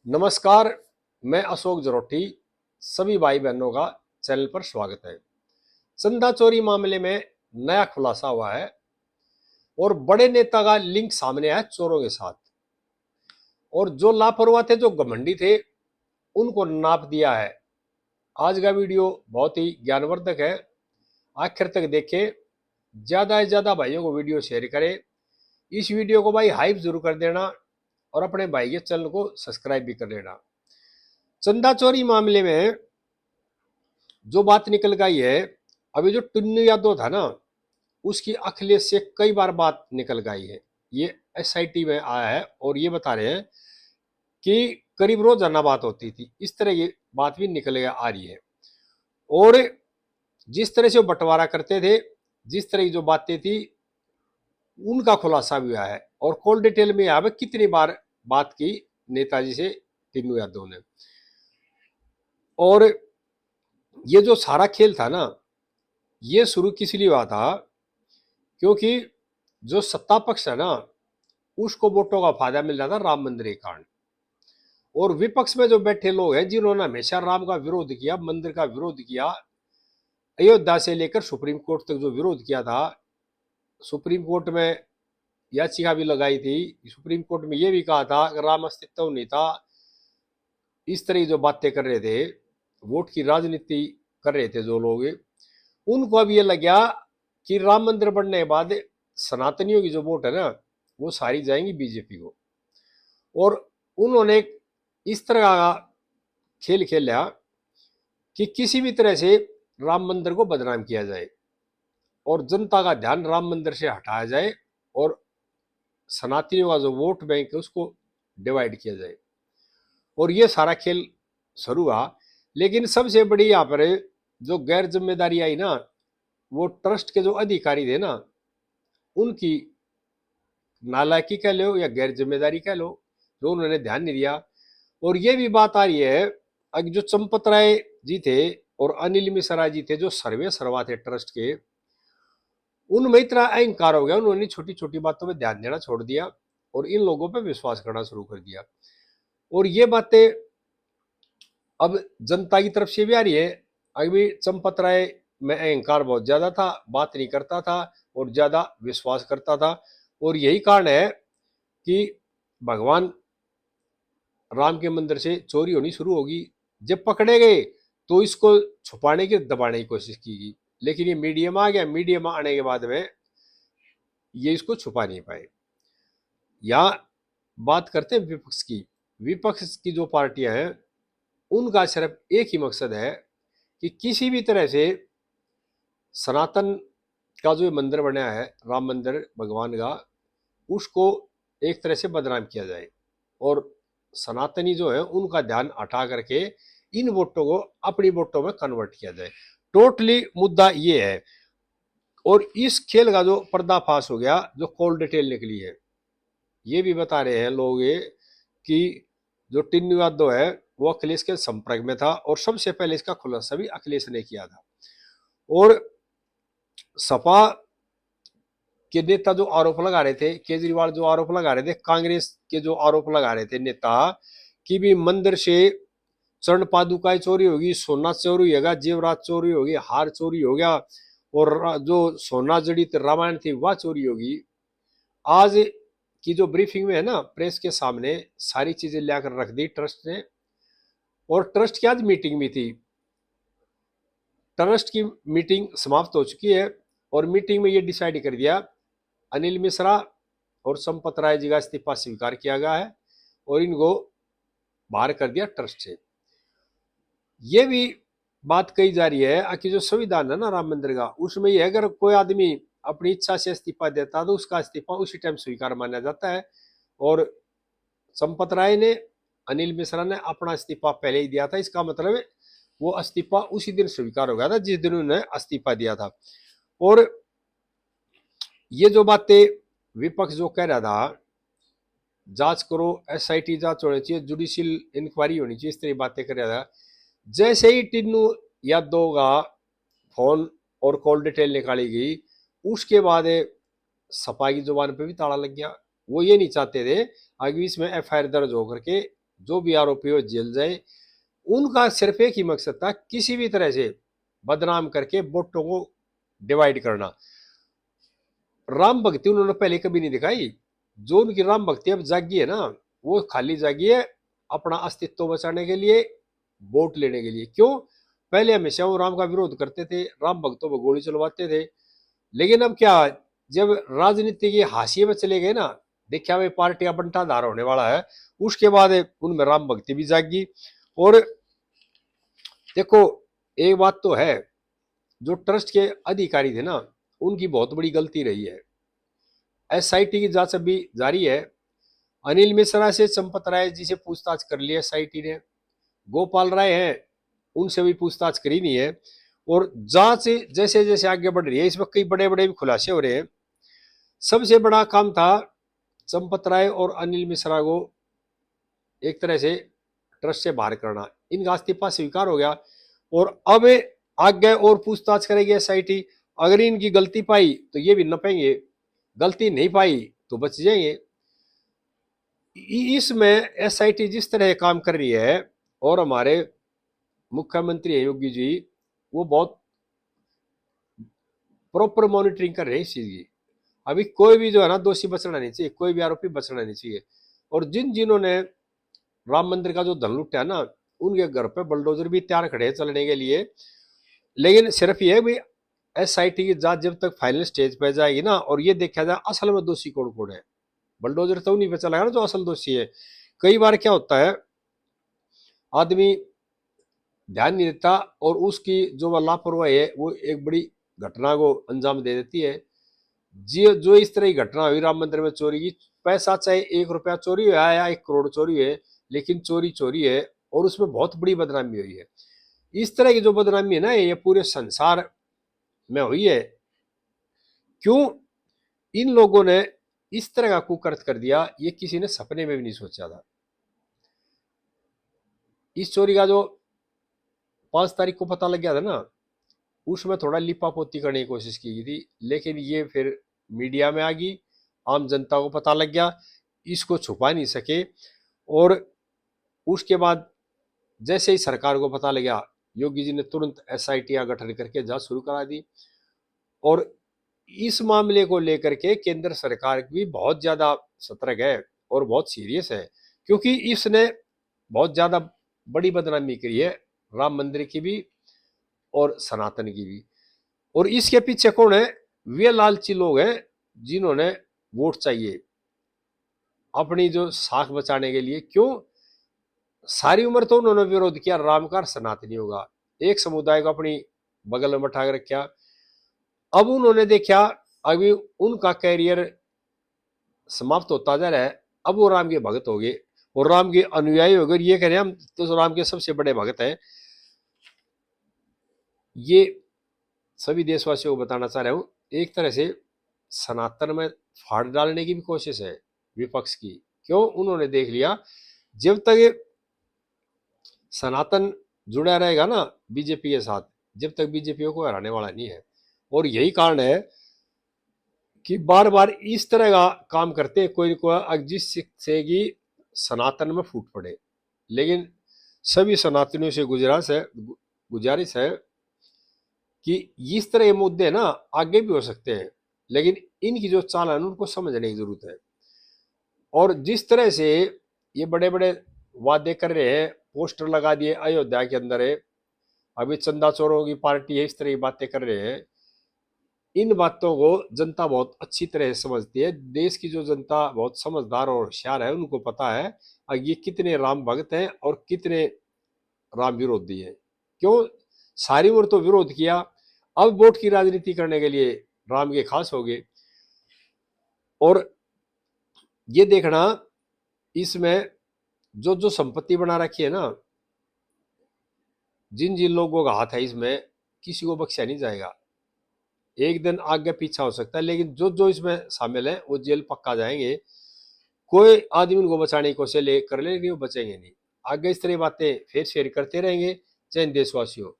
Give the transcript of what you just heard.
नमस्कार। मैं अशोक जरोटी। सभी भाई बहनों का चैनल पर स्वागत है। चंदा चोरी मामले में नया खुलासा हुआ है और बड़े नेता का लिंक सामने आया चोरों के साथ। और जो लापरवाह थे, जो घमंडी थे, उनको नाप दिया है। आज का वीडियो बहुत ही ज्ञानवर्धक है, आखिर तक देखें। ज्यादा से ज्यादा भाइयों को वीडियो शेयर करें। इस वीडियो को भाई हाइप जरूर कर देना और अपने भाई के चैनल को सब्सक्राइब भी कर लेना। चंदा चोरी मामले में जो बात निकल गई है, अभी जो टुन्नू यादव था ना, उसकी अखिलेश से कई बार बात निकल गई है। ये एसआईटी में आया है और ये बता रहे हैं कि करीब रोजाना बात होती थी। इस तरह ये बात भी निकल आ रही है। और जिस तरह से वो बंटवारा करते थे, जिस तरह की जो बातें थी, उनका खुलासा भी हुआ है। और कॉल डिटेल में यहाँ पे कितनी बार बात की नेताजी से टुन्नू यादव ने। और ये जो सारा खेल था ना, ये शुरू किस लिए हुआ था? क्योंकि जो सत्ता पक्ष है ना, उसको वोटों का फायदा मिल रहा था राम मंदिर के कारण। और विपक्ष में जो बैठे लोग हैं, जिन्होंने हमेशा राम का विरोध किया, मंदिर का विरोध किया, अयोध्या से लेकर सुप्रीम कोर्ट तक जो विरोध किया था, सुप्रीम कोर्ट में याचिका भी लगाई थी, सुप्रीम कोर्ट में यह भी कहा था कि राम अस्तित्व नहीं था। इस तरह की जो बातें कर रहे थे, वोट की राजनीति कर रहे थे जो लोग, उनको अब ये लग गया कि राम मंदिर बनने के बाद सनातनियों की जो वोट है ना, वो सारी जाएंगी बीजेपी को। और उन्होंने इस तरह का खेल खेला कि किसी भी तरह से राम मंदिर को बदनाम किया जाए और जनता का ध्यान राम मंदिर से हटाया जाए और सनातनियों का जो वोट बैंक है उसको डिवाइड किया जाए। और ये सारा खेल शुरू हुआ। लेकिन सबसे बड़ी यहाँ पर जो गैर जिम्मेदारी आई ना, वो ट्रस्ट के जो अधिकारी थे ना, उनकी नालायकी कह लो या गैर जिम्मेदारी कह लो, जो उन्होंने ध्यान नहीं दिया। और ये भी बात आ रही है, अगर जो चंपत राय जी थे और अनिल मिश्रा जी थे, जो सर्वे सर्वा थे ट्रस्ट के, उनमें इतना अहंकार हो गया, उन्होंने छोटी छोटी बातों में ध्यान देना छोड़ दिया और इन लोगों पर विश्वास करना शुरू कर दिया। और ये बातें अब जनता की तरफ से भी आ रही है। अभी चंपत राय में अहंकार बहुत ज्यादा था, बात नहीं करता था और ज्यादा विश्वास करता था। और यही कारण है कि भगवान राम के मंदिर से चोरी होनी शुरू होगी। जब पकड़े गए तो इसको छुपाने की, दबाने की कोशिश की गई, लेकिन ये मीडिया में आ गया। मीडिया में आने के बाद में ये इसको छुपा नहीं पाए। यहाँ बात करते हैं विपक्ष की। विपक्ष की जो पार्टियां हैं, उनका सिर्फ एक ही मकसद है कि किसी भी तरह से सनातन का जो मंदिर बनाया है, राम मंदिर भगवान का, उसको एक तरह से बदनाम किया जाए और सनातनी जो है उनका ध्यान हटा करके इन वोटों को अपनी वोटों में कन्वर्ट किया जाए। टोटली मुद्दा ये है। और इस खेल का जो पर्दाफाश हो गया, जो कॉल डिटेल निकली है, ये भी बता रहे हैं लोग ये कि जो टिन्नू यादव है वो अखिलेश के संपर्क में था और सबसे पहले इसका खुलासा भी अखिलेश ने किया था। और सपा के नेता जो आरोप लगा रहे थे, केजरीवाल जो आरोप लगा रहे थे, कांग्रेस के जो आरोप लगा रहे थे नेता, कि भी मंदिर से चरण पादुकाएं चोरी होगी, सोना चोरी होगा, जेवरात चोरी होगी, हार चोरी हो गया और जो सोना जड़ित रामायण थी वह चोरी होगी। आज की जो ब्रीफिंग में है ना, प्रेस के सामने सारी चीजें लाकर रख दी ट्रस्ट ने। और ट्रस्ट की आज मीटिंग भी थी। ट्रस्ट की मीटिंग समाप्त हो चुकी है और मीटिंग में ये डिसाइड कर दिया, अनिल मिश्रा और संपत राय जी का इस्तीफा स्वीकार किया गया है और इनको बाहर कर दिया ट्रस्ट से। ये भी बात कही जा रही है कि जो संविधान है ना राम मंदिर का, उसमें यह अगर कोई आदमी अपनी इच्छा से इस्तीफा देता है तो उसका इस्तीफा उसी टाइम स्वीकार माना जाता है। और संपत राय ने, अनिल मिश्रा ने अपना इस्तीफा पहले ही दिया था। इसका मतलब वो इस्तीफा उसी दिन स्वीकार हो गया था जिस दिन उन्होंने इस्तीफा दिया था। और ये जो बातें विपक्ष जो कह रहा था, जांच करो, एसआईटी जांच होनी चाहिए, जुडिशियल इंक्वायरी होनी चाहिए, इस तरह बातें कर रहा था, जैसे ही टिन्नू यादव का फोन और कॉल डिटेल निकाली गई, उसके बाद सपा की जुबान पे भी ताला लग गया। वो ये नहीं चाहते थे आगे इसमें एफआईआर दर्ज होकर के जो भी आरोपी हो जेल जाए। उनका सिर्फ एक ही मकसद था, किसी भी तरह से बदनाम करके वोटों को डिवाइड करना। राम भक्ति उन्होंने पहले कभी नहीं दिखाई। जो उनकी राम भक्ति अब जागी है ना, वो खाली जागी है अपना अस्तित्व बचाने के लिए, वोट लेने के लिए। क्यों? पहले हमेशा वो राम का विरोध करते थे, राम भक्तों पर गोली चलवाते थे। लेकिन अब क्या, जब राजनीति की हाशिए में चले गए ना, देखा भाई पार्टियां बंटाधार होने वाला है, उसके बाद उनमें राम भक्ति भी जागी। और देखो, एक बात तो है, जो ट्रस्ट के अधिकारी थे ना, उनकी बहुत बड़ी गलती रही है। एसआईटी की जांच अभी जारी है। अनिल मिश्रा से चंपत राय जी से पूछताछ कर ली एसआईटी ने। गोपाल राय हैं, उनसे भी पूछताछ करी नहीं है। और जांच जैसे जैसे आगे बढ़ रही है, इस वक्त कई बड़े बड़े भी खुलासे हो रहे हैं। सबसे बड़ा काम था चंपत राय और अनिल मिश्रा को एक तरह से ट्रस्ट से बाहर करना। इनका इस्तीफा स्वीकार हो गया और अब आगे और पूछताछ करेगी एसआईटी। अगर इनकी गलती पाई तो ये भी नपेंगे, गलती नहीं पाई तो बच जाएंगे। इसमें एसआईटी जिस तरह काम कर रही है, और हमारे मुख्यमंत्री है योगी जी, वो बहुत प्रॉपर मॉनिटरिंग कर रहे हैं इस चीज की। अभी कोई भी जो है ना दोषी बचना नहीं चाहिए, कोई भी आरोपी बचना नहीं चाहिए। और जिन्होंने राम मंदिर का जो धन लुटा है ना, उनके घर पे बुलडोजर भी तैयार खड़े हैं चलने के लिए। लेकिन सिर्फ ये भी, एसआईटी की जांच जब तक फाइनल स्टेज पे जाएगी ना, और ये देखा जाए असल में दोषी कौन कौन है, बुलडोजर तो नहीं पे चलेगा ना जो असल दोषी है। कई बार क्या होता है, आदमी ध्यान नहीं देता और उसकी जो लापरवाही है वो एक बड़ी घटना को अंजाम दे देती है। जी, जो इस तरह की घटना हुई राम मंदिर में चोरी की, पैसा चाहे 1 रुपया चोरी हुआ या 1 करोड़ चोरी है, लेकिन चोरी चोरी है और उसमें बहुत बड़ी बदनामी हुई है। इस तरह की जो बदनामी है ना, ये पूरे संसार में हुई है। क्यों? इन लोगों ने इस तरह का कुकर्त कर दिया, ये किसी ने सपने में भी नहीं सोचा था। इस चोरी का जो 5 तारीख को पता लग गया था ना, उसमें थोड़ा लिपापोती करने की कोशिश की गई थी, लेकिन ये फिर मीडिया में आ गई, आम जनता को पता लग गया, इसको छुपा नहीं सके। और उसके बाद जैसे ही सरकार को पता लगा, योगी जी ने तुरंत एसआईटी का गठन करके जांच शुरू करा दी। और इस मामले को लेकर के केंद्र सरकार भी बहुत ज्यादा सतर्क है और बहुत सीरियस है, क्योंकि इसने बहुत ज्यादा बड़ी बदनामी करी है राम मंदिर की भी और सनातन की भी। और इसके पीछे कौन है? वे लालची लोग हैं जिन्होंने वोट चाहिए अपनी जो साख बचाने के लिए। क्यों? सारी उम्र तो उन्होंने विरोध किया राम का सनातनी होगा, एक समुदाय को अपनी बगल में बैठा कर रखा। अब उन्होंने देखा अभी उनका कैरियर समाप्त होता जा रहा है, अब वो राम के भगत हो गए और राम के अनुयायी हो गए। ये कह रहे हैं हम तो राम के सबसे बड़े भगत हैं। ये सभी देशवासियों को बताना चाह रहा हूं, एक तरह से सनातन में फाड़ डालने की भी कोशिश है विपक्ष की। क्यों? उन्होंने देख लिया जब तक ये सनातन जुड़ा रहेगा ना बीजेपी के साथ, जब तक बीजेपी को हराने वाला नहीं है। और यही कारण है कि बार बार इस तरह का काम करते कोई कोई जिससे कि सनातन में फूट पड़े। लेकिन सभी सनातनियों से गुजारिश है कि इस तरह के मुद्दे ना आगे भी हो सकते हैं, लेकिन इनकी जो चाल है उनको समझने की जरूरत है। और जिस तरह से ये बड़े बड़े वादे कर रहे हैं, पोस्टर लगा दिए अयोध्या के अंदर है, अभी चंदा चोरों की पार्टी है, इस तरह की बातें कर रहे हैं। इन बातों को जनता बहुत अच्छी तरह से समझती है। देश की जो जनता बहुत समझदार और होशियार है, उनको पता है ये कितने राम भक्त हैं और कितने राम विरोधी हैं। क्यों? सारी उम्र तो विरोध किया, अब वोट की राजनीति करने के लिए राम के खास हो गए। और ये देखना, इसमें जो जो संपत्ति बना रखी है ना, जिन जिन लोगों का हाथ है इसमें, किसी को बख्शा नहीं जाएगा। एक दिन आगे पीछा हो सकता है, लेकिन जो जो इसमें शामिल है वो जेल पक्का जाएंगे। कोई आदमी उनको बचाने की कोशिश कर ले, लेकिन वो बचेंगे नहीं। आगे इस तरह बातें फिर शेयर करते रहेंगे। जय हिंद देशवासियों।